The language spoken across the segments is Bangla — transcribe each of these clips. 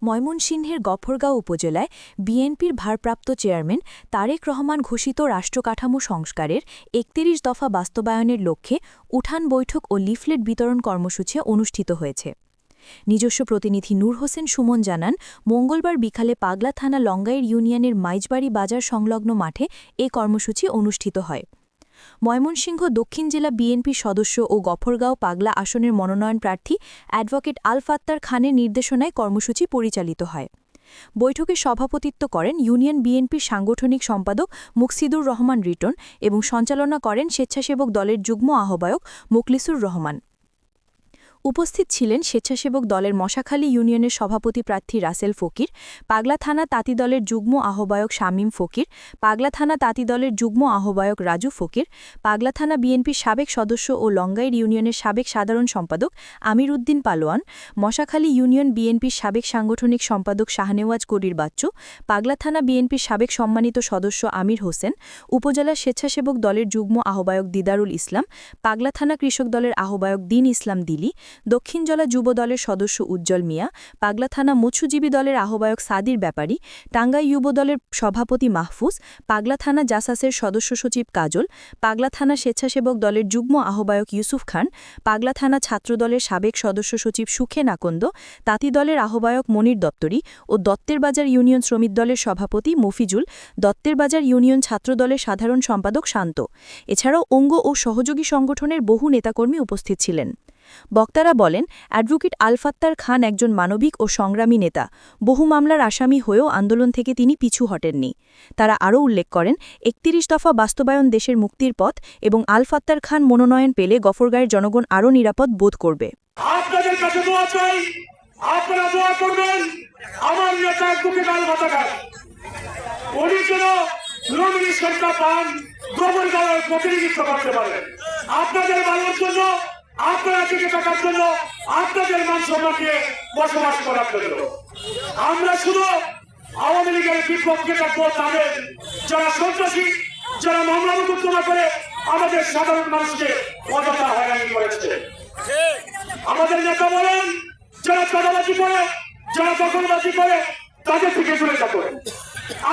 ময়মনসিংহের গফরগাঁও উপজেলায় বিএনপির ভারপ্রাপ্ত চেয়ারম্যান তারেক রহমান ঘোষিত রাষ্ট্রকাঠামো সংস্কারের ৩১ দফা বাস্তবায়নের লক্ষ্যে উঠান বৈঠক ও লিফলেট বিতরণ কর্মসূচি অনুষ্ঠিত হয়েছে। নিজস্ব প্রতিনিধি নূর হোসেন সুমন জানান, মঙ্গলবার বিকালে পাগলা থানা লঙ্গাইর ইউনিয়নের মাইজবাড়ি বাজার সংলগ্ন মাঠে এ কর্মসূচি অনুষ্ঠিত হয়। ময়মনসিংহ দক্ষিণ জেলা বিএনপি সদস্য ও গফরগাঁও পাগলা আসনের মনোনয়ন প্রার্থী অ্যাডভোকেট আল ফাত্তার খানের নির্দেশনায় কর্মসূচি পরিচালিত হয়। বৈঠকে সভাপতিত্ব করেন ইউনিয়ন বিএনপির সাংগঠনিক সম্পাদক মুকসিদুর রহমান রিটন এবং সঞ্চালনা করেন স্বেচ্ছাসেবক দলের যুগ্ম আহ্বায়ক মুখলিসুর রহমান। উপস্থিত ছিলেন স্বেচ্ছাসেবক দলের মশাখালী ইউনিয়নের সভাপতি প্রার্থী রাসেল ফকির, পাগলা থানা তাঁতি দলের যুগ্ম আহ্বায়ক শামীম ফকির, পাগলা থানা তাঁতি দলের যুগ্ম আহ্বায়ক রাজু ফকির, পাগলা থানা বিএনপির সাবেক সদস্য ও লঙ্গাইর ইউনিয়নের সাবেক সাধারণ সম্পাদক আমির উদ্দিন পালোয়ান, মশাখালী ইউনিয়ন বিএনপির সাবেক সাংগঠনিক সম্পাদক শাহনেওয়াজ করির বাচ্চু, পাগলা থানা বিএনপির সাবেক সম্মানিত সদস্য আমির হোসেন, উপজেলা স্বেচ্ছাসেবক দলের যুগ্ম আহ্বায়ক দিদারুল ইসলাম, পাগলা থানা কৃষক দলের আহ্বায়ক দিন ইসলাম দিলি, দক্ষিণ জেলা যুব দলের সদস্য উজ্জ্বল মিয়া, পাগলা থানা মৎস্যজীবী দলের আহ্বায়ক সাদির ব্যাপারী, টাঙ্গাই যুব দলের সভাপতি মাহফুজ, পাগলা থানা জাসাসের সদস্য সচিব কাজল, পাগলা থানা স্বেচ্ছাসেবক দলের যুগ্ম আহ্বায়ক ইউসুফ খান, পাগলা থানা ছাত্রদলের সাবেক সদস্য সচিব সুখে নাকন্দ, তাঁতি দলের আহ্বায়ক মনির দপ্তরি ও দত্তের বাজার ইউনিয়ন শ্রমিক দলের সভাপতি মফিজুল, দত্তের বাজার ইউনিয়ন ছাত্রদলের সাধারণ সম্পাদক শান্ত। এছাড়াও অঙ্গ ও সহযোগী সংগঠনের বহু নেতাকর্মী উপস্থিত ছিলেন। বক্তারা বলেন, অ্যাডভোকেট আল ফাত্তার খান একজন মানবিক ও সংগ্রামী নেতা। বহু মামলার আসামি হয়েও আন্দোলন থেকে তিনি পিছু হটেননি। তারা আরও উল্লেখ করেন, ৩১ দফা বাস্তবায়ন দেশের মুক্তির পথ এবং আল ফাত্তার খান মনোনয়ন পেলে গফরগাঁয়ের জনগণ আরও নিরাপদ বোধ করবে। আপনাদের কাছে দোয়া চাই, আপনারা দোয়া করবেন আমার নেতা অ্যাডভোকেট আল ফাত্তার খান উনি যেন নমিনি সরকার পান, গফরগাঁওয়ের প্রতিনিধিত্ব করতে পারেন। আপনাদের ভালোর জন্য, আপনারা থেকে থাকার জন্য, আপনাদের মান সম্মানকে বসবাস করার জন্য আমরা শুধু আওয়ামী লীগের বিপক্ষে থাকবো তাদের যারা সন্ত্রাসী, যারা মামলা মোকদ্দমা করে আমাদের সাধারণ মানুষকে অযথা হয়রানি করেছে। আমাদের নেতা বলেন, যারা চাঁদাবাজি করে, যারা দখলবাজি করে তাদের থেকে দূরে থাকুন।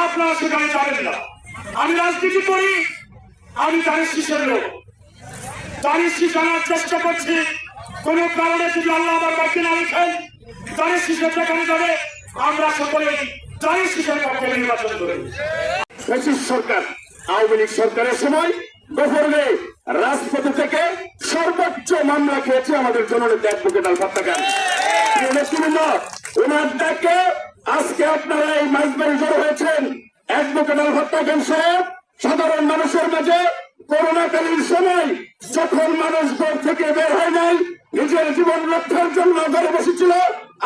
আপনারা সেখানে যাবেন না। আমি রাজনীতি করি, আমি দাঁড়িয়ে শীষের লোক, দাঁড়িয়ে শীষ আনার চেষ্টা করছি। কোন কারণে যদি আল্লাহ আমার বাক্যে না লিখেন দাঁড়িয়ে শীষের যেখানে যাবে আমরা সকলেই দাঁড়িয়ে শীষের পক্ষে নির্বাচন করি। সরকার আওয়ামী লীগ সরকারের সময় গফরগাঁয়ে রাজপথে থেকে সর্বোচ্চ মামলা খেয়েছে আমাদের জননেতা অ্যাডভোকেট আল ফাত্তার খান। ওনার ডাকে আজকে আপনারা এই মাইজবাড়ি জড়ো হয়েছেন। অ্যাডভোকেট আল ফাত্তার খান সাহেব সাধারণ মানুষের মাঝে করোনাকালীন সময় যখন মানুষ ঘর থেকে বের হয় নাই, নিজের জীবন রক্ষার জন্য ঘরে বসেছিল।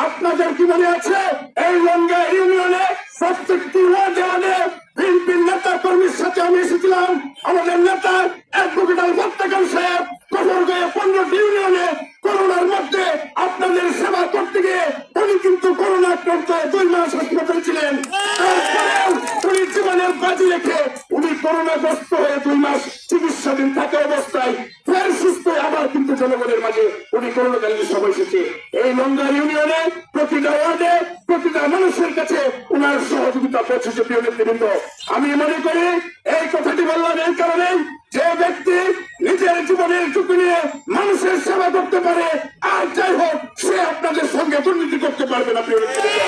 আপনাদের কি মনে আছে, এই লঙ্গা ইউনিয়নে প্রত্যেকটি ওয়ার্ডে বিএনপির নেতা কর্মীর সাথে আমি এসেছিলাম। আমাদের নেতা অ্যাডভোকেট আল ফাত্তার খান সাহেব গফরগাঁয়ে 15টি ইউনিয়নে করোনার মধ্যে আপনাদের সেবা করতে গিয়ে উনি কিন্তু করোনা আক্রান্ত 2 মাস হাসপাতালে ছিলেন। তারপরেও উনি জীবনের বাজি রেখে উনি করোনাগ্রস্ত হয়ে 2 মাস চিকিৎসাধীন থাকা অবস্থায় ফের সুস্থ আবার কিন্তু জনগণের মাঝে উনি করোনাকালীন সময় এসেছে। এই লঙ্গা ইউনিয়নে প্রতিটা ওয়ার্ডে প্রতিটা মানুষের কাছে উনার সহযোগিতা পৌঁছেছে। প্রিয় নেতৃবৃন্দ, আমি মনে করি এই কথাটি বললাম এই কারণে, যে ব্যক্তি নিজের জীবনের ঝুঁকি নিয়ে মানুষের সেবা করতে পারে আর যাই হোক সে আপনাদের সঙ্গে দুর্নীতি করতে পারবে না। প্রিয় নেতৃবৃন্দ,